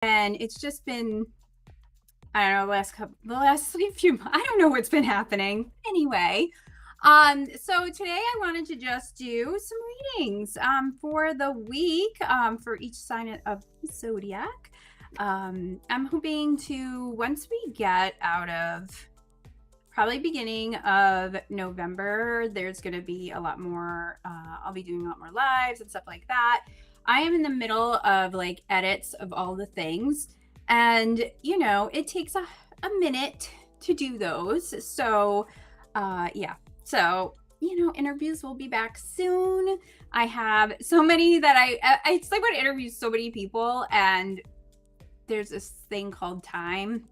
And it's just been, I don't know, the last few, I don't know what's been happening. Anyway, so today I wanted to just do some readings, for the week, for each sign of the zodiac. I'm hoping to, once we get out of probably beginning of November, there's going to be a lot more, I'll be doing a lot more lives and stuff like that. I am in the middle of like edits of all the things, and you know, it takes a minute to do those. So yeah, so you know, interviews will be back soon. I have so many that it's like when I interview so many people, and there's this thing called time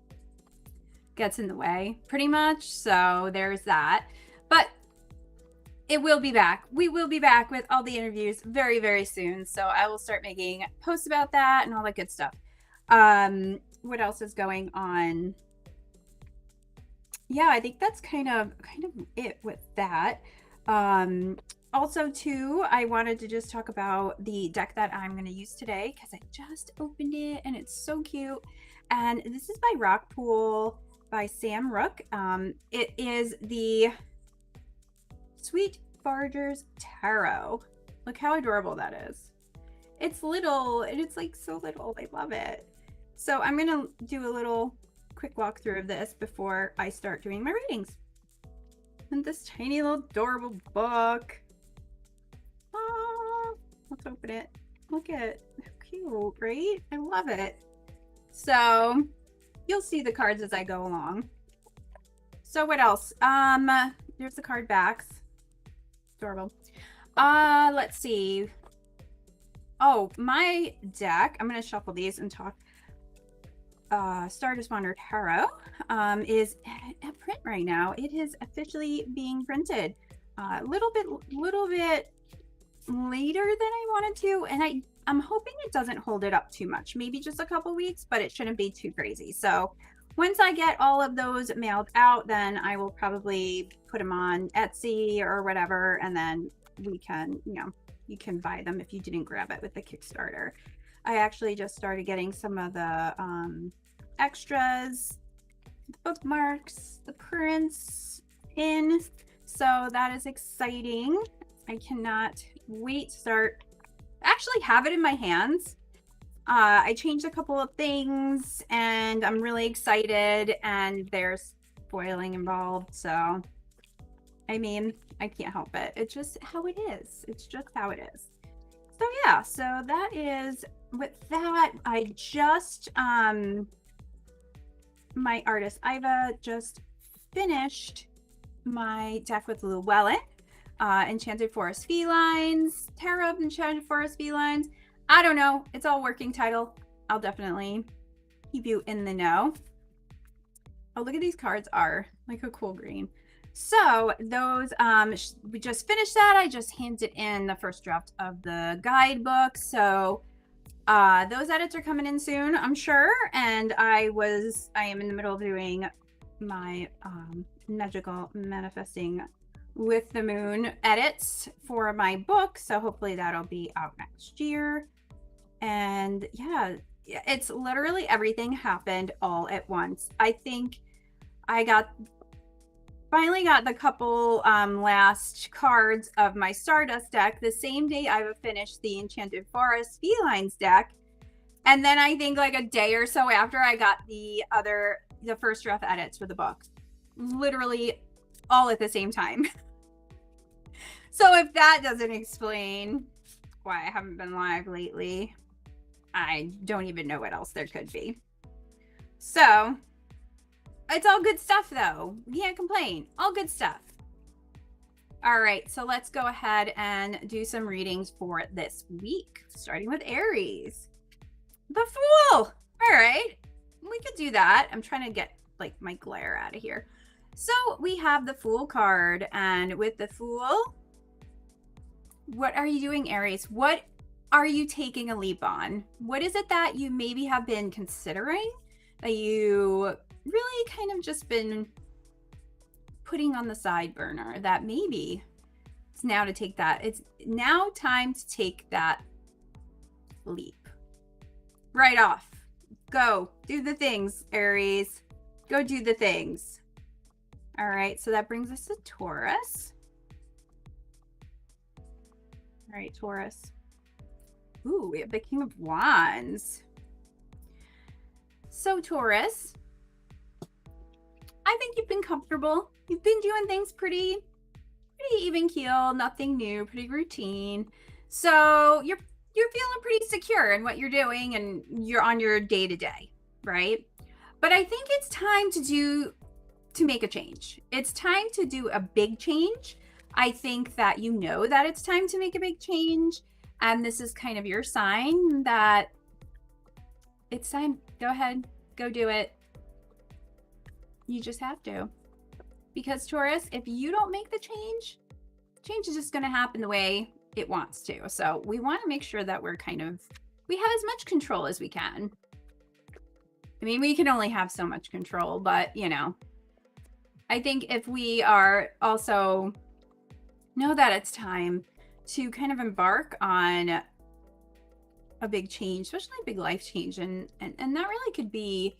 gets in the way pretty much. So there's that, but it will be back. We will be back with all the interviews very, very soon. So I will start making posts about that and all that good stuff. What else is going on? Yeah, I think that's kind of it with that. Also too, I wanted to just talk about the deck that I'm going to use today, because I just opened it and it's so cute. And this is by Rock Pool by Sam Rook. It is the Sweet Forager's Tarot. Look how adorable that is. It's little, and it's like so little. I love it. So I'm gonna do a little quick walkthrough of this before I start doing my readings. And this tiny little adorable book. Oh, let's open it. Look at it. How cute, right? I love it. So you'll see the cards as I go along. So what else? There's the card backs. Adorable. Let's see. Oh, my deck, I'm going to shuffle these and talk. Stardust Wanderer Tarot is at print right now. It is officially being printed. A little bit later than I wanted to, and I'm hoping it doesn't hold it up too much. Maybe just a couple weeks, but it shouldn't be too crazy. So once I get all of those mailed out, then I will probably put them on Etsy or whatever, and then we can, you know, you can buy them if you didn't grab it with the Kickstarter. I actually just started getting some of the extras, the bookmarks, the prints in, so that is exciting. I cannot wait to start, actually have it in my hands. I changed a couple of things and I'm really excited, and there's foiling involved, so I mean, I can't help it. It's just how it is. It's just how it is. So yeah, so that is, with that, I just, my artist Iva just finished my deck with Llewellyn, Enchanted Forest Felines, Tarot of Enchanted Forest Felines. I don't know. It's all working title. I'll definitely keep you in the know. Oh, look at these cards are like a cool green. So those, we just finished that. I just handed in the first draft of the guidebook. So those edits are coming in soon, I'm sure. And I am in the middle of doing my magical manifesting with the moon edits for my book. So hopefully that'll be out next year. And yeah, it's literally everything happened all at once. I think I finally got the couple last cards of my Stardust deck the same day I finished the Enchanted Forest Felines deck. And then I think like a day or so after, I got the first draft edits for the book. Literally all at the same time. So if that doesn't explain why I haven't been live lately, I don't even know what else there could be. So it's all good stuff though. You can't complain. All good stuff. All right, so let's go ahead and do some readings for this week, starting with Aries. The Fool. All right, we could do that. I'm trying to get like my glare out of here. So we have the Fool card, and with the Fool, what are you doing, Aries? What are you taking a leap on? What is it that you maybe have been considering, that you really kind of just been putting on the side burner, that maybe it's now to take that, it's now time to take that leap right off Go do the things, Aries. Go do the things. All right, so that brings us to Taurus. All right, Taurus. Ooh, we have the King of Wands. So Taurus, I think you've been comfortable. You've been doing things pretty even keel, nothing new, pretty routine. So you're feeling pretty secure in what you're doing and you're on your day-to-day, right? But I think it's time to make a change. It's time to do a big change. I think that you know that it's time to make a big change, and this is kind of your sign that it's time. Go ahead, go do it. You just have to. Because Taurus, if you don't make the change is just going to happen the way it wants to. So we want to make sure that we have as much control as we can. I mean, we can only have so much control, but you know, I think if we are also know that it's time to kind of embark on a big change, especially a big life change, and that really could be,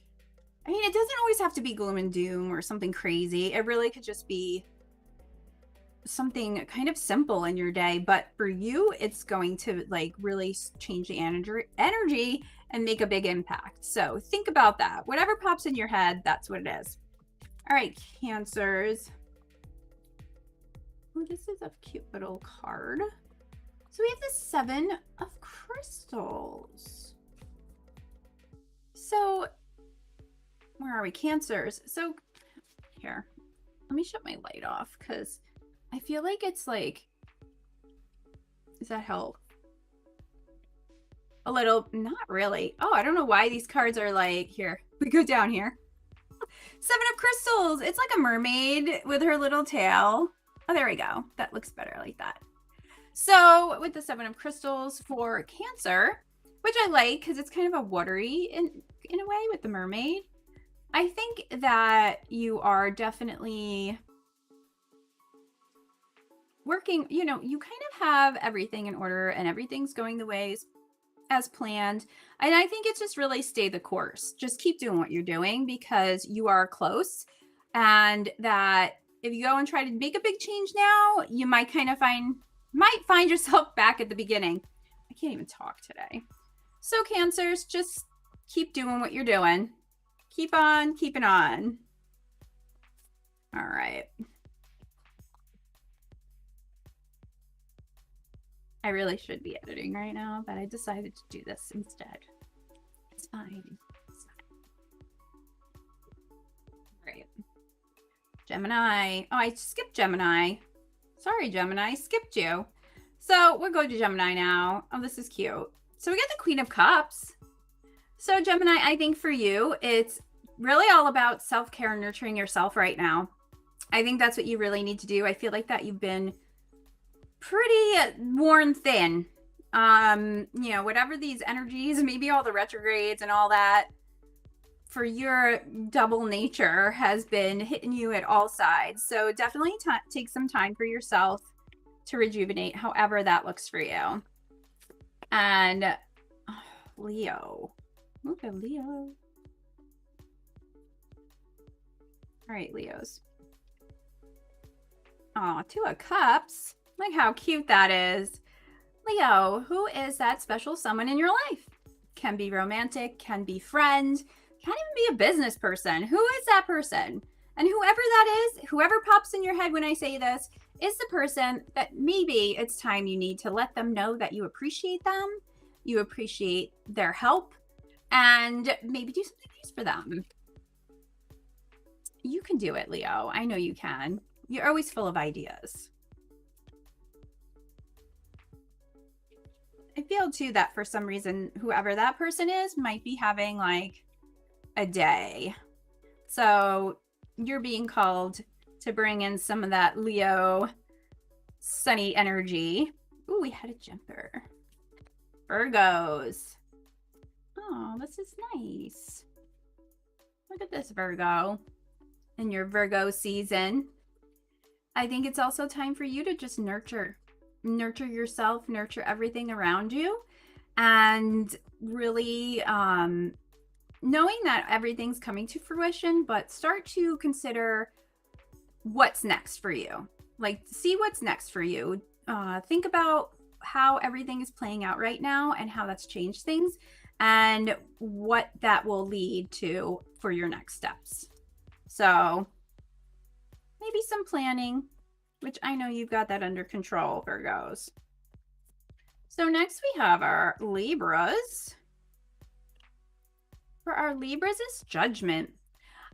I mean, it doesn't always have to be gloom and doom or something crazy. It really could just be something kind of simple in your day, but for you, it's going to like really change the energy and make a big impact. So think about that. Whatever pops in your head, that's what it is. All right, Cancers. Oh, this is a cute little card. So we have the 7 of Crystals. So where are we? Cancers. So here, let me shut my light off because I feel like it's like, does that help? A little, not really. Oh, I don't know why these cards are like, here, we go down here. 7 of Crystals. It's like a mermaid with her little tail. Oh, there we go. That looks better like that. So with the 7 of Crystals for Cancer, which I like because it's kind of a watery in a way with the mermaid. I think that you are definitely working, you know, you kind of have everything in order and everything's going the ways as planned. And I think it's just really stay the course. Just keep doing what you're doing because you are close. And that if you go and try to make a big change now, you might kind of find yourself back at the beginning. I can't even talk today. So Cancers, just keep doing what you're doing. Keep on keeping on. All right. I really should be editing right now, but I decided to do this instead. It's fine. It's fine. Great. Gemini. Oh, I skipped Gemini. Sorry, Gemini. Skipped you. So we'll go to Gemini now. Oh, this is cute. So we got the Queen of Cups. So Gemini, I think for you, it's really all about self-care and nurturing yourself right now. I think that's what you really need to do. I feel like that you've been pretty worn thin. You know, whatever these energies, maybe all the retrogrades and all that, for your double nature has been hitting you at all sides. So definitely take some time for yourself to rejuvenate, however that looks for you. And Leo. Look at Leo. All right, Leos. Oh, 2 of Cups. Like how cute that is. Leo, who is that special someone in your life? Can be romantic, can be friend, can even be a business person. Who is that person? And whoever that is, whoever pops in your head when I say this, is the person that maybe it's time you need to let them know that you appreciate them, you appreciate their help, and maybe do something nice for them. You can do it, Leo. I know you can. You're always full of ideas. I feel too that for some reason, whoever that person is might be having like a day. So you're being called to bring in some of that Leo sunny energy. Ooh, we had a jumper. Virgos. Oh, this is nice. Look at this, Virgo. In your Virgo season. I think it's also time for you to just nurture yourself, nurture everything around you, and really knowing that everything's coming to fruition, but start to consider what's next for you. Like, see what's next for you. Think about how everything is playing out right now and how that's changed things and what that will lead to for your next steps. So maybe some planning, which I know you've got that under control, Virgos. So next we have our Libras. For our Libras is Judgment.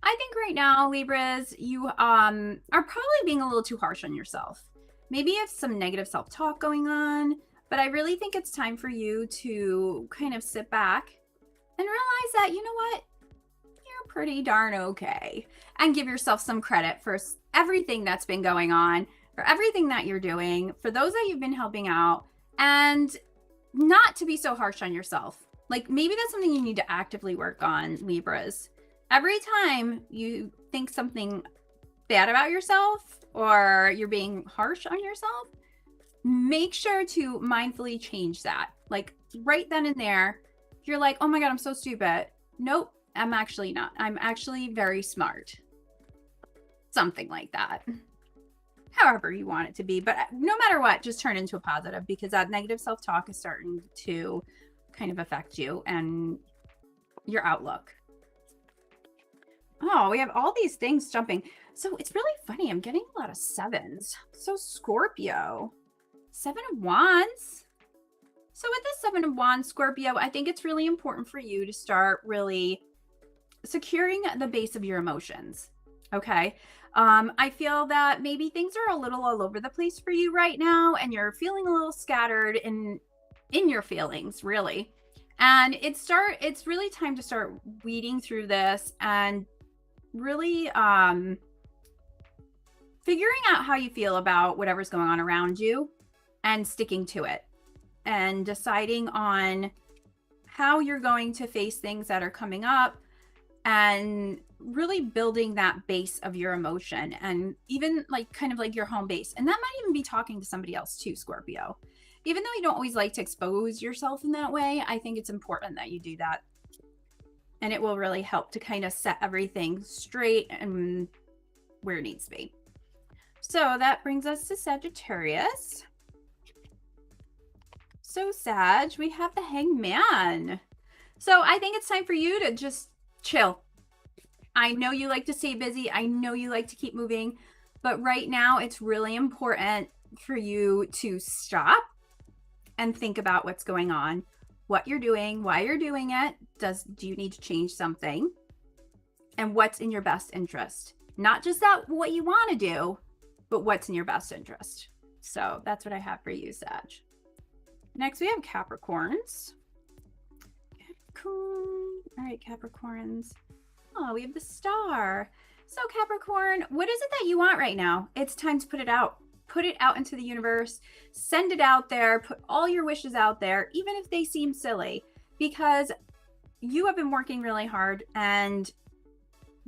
I think right now, Libras, you are probably being a little too harsh on yourself. Maybe you have some negative self-talk going on, but I really think it's time for you to kind of sit back and realize that, you know what, you're pretty darn okay, and give yourself some credit for everything that's been going on, for everything that you're doing, for those that you've been helping out, and not to be so harsh on yourself. Like, maybe that's something you need to actively work on, Libras. Every time you think something bad about yourself or you're being harsh on yourself, make sure to mindfully change that. Like, right then and there, you're like, oh my God, I'm so stupid. Nope, I'm actually not. I'm actually very smart. Something like that. However you want it to be. But no matter what, just turn into a positive, because that negative self-talk is starting to kind of affect you and your outlook. Oh, we have all these things jumping. So it's really funny. I'm getting a lot of sevens. So Scorpio, 7 of Wands. So with the 7 of Wands, Scorpio, I think it's really important for you to start really securing the base of your emotions. Okay. I feel that maybe things are a little all over the place for you right now, and you're feeling a little scattered in your feelings, really. And it's really time to start weeding through this and really figuring out how you feel about whatever's going on around you and sticking to it and deciding on how you're going to face things that are coming up and really building that base of your emotion, and even like kind of like your home base. And that might even be talking to somebody else too, Scorpio. Even though you don't always like to expose yourself in that way, I think it's important that you do that. And it will really help to kind of set everything straight and where it needs to be. So that brings us to Sagittarius. So Sag, we have the Hangman. So I think it's time for you to just chill. I know you like to stay busy. I know you like to keep moving. But right now, it's really important for you to stop and think about what's going on, what you're doing, why you're doing it. Do you need to change something? And what's in your best interest? Not just that what you want to do, but what's in your best interest. So that's what I have for you, Sag. Next, we have Capricorns. All right, Capricorns. Oh, we have the star. So Capricorn, what is it that you want right now? It's time to put it out. Put it out into the universe. Send it out there. Put all your wishes out there, even if they seem silly, because you have been working really hard and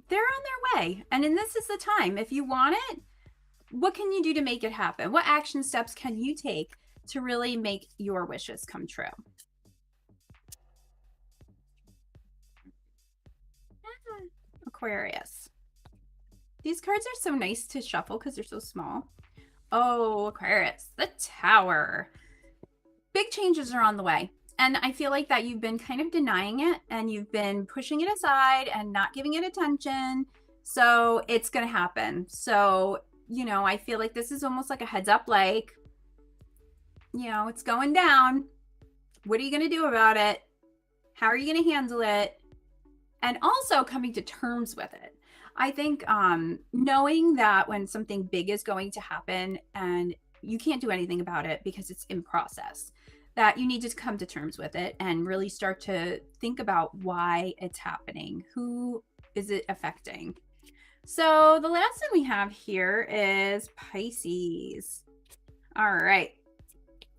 they're on their way. And this is the time. If you want it, what can you do to make it happen? What action steps can you take to really make your wishes come true? Aquarius. These cards are so nice to shuffle because they're so small. Oh, Aquarius, the Tower. Big changes are on the way. And I feel like that you've been kind of denying it and you've been pushing it aside and not giving it attention. So it's going to happen. So, you know, I feel like this is almost like a heads up, like, you know, it's going down. What are you going to do about it? How are you going to handle it? And also coming to terms with it. I think knowing that when something big is going to happen and you can't do anything about it because it's in process, that you need to come to terms with it and really start to think about why it's happening. Who is it affecting? So the last thing we have here is Pisces. All right.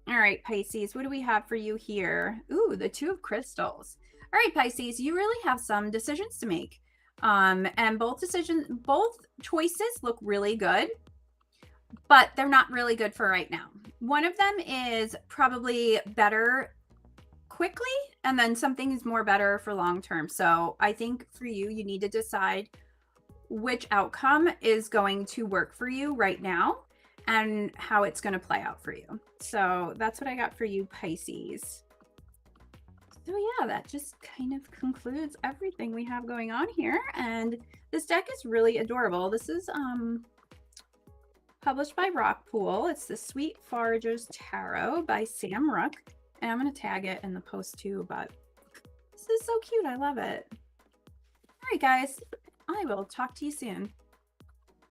All right, Pisces, what do we have for you here? Ooh, the Two of Crystals. All right, Pisces, you really have some decisions to make. And both choices look really good, but they're not really good for right now. One of them is probably better quickly, and then something is more better for long term. So I think for you, you need to decide which outcome is going to work for you right now and how it's going to play out for you. So that's what I got for you, Pisces. So yeah, that just kind of concludes everything we have going on here. And this deck is really adorable. This is published by Rockpool. It's the Sweet Foragers Tarot by Sam Rook. And I'm going to tag it in the post too, but this is so cute. I love it. All right, guys, I will talk to you soon.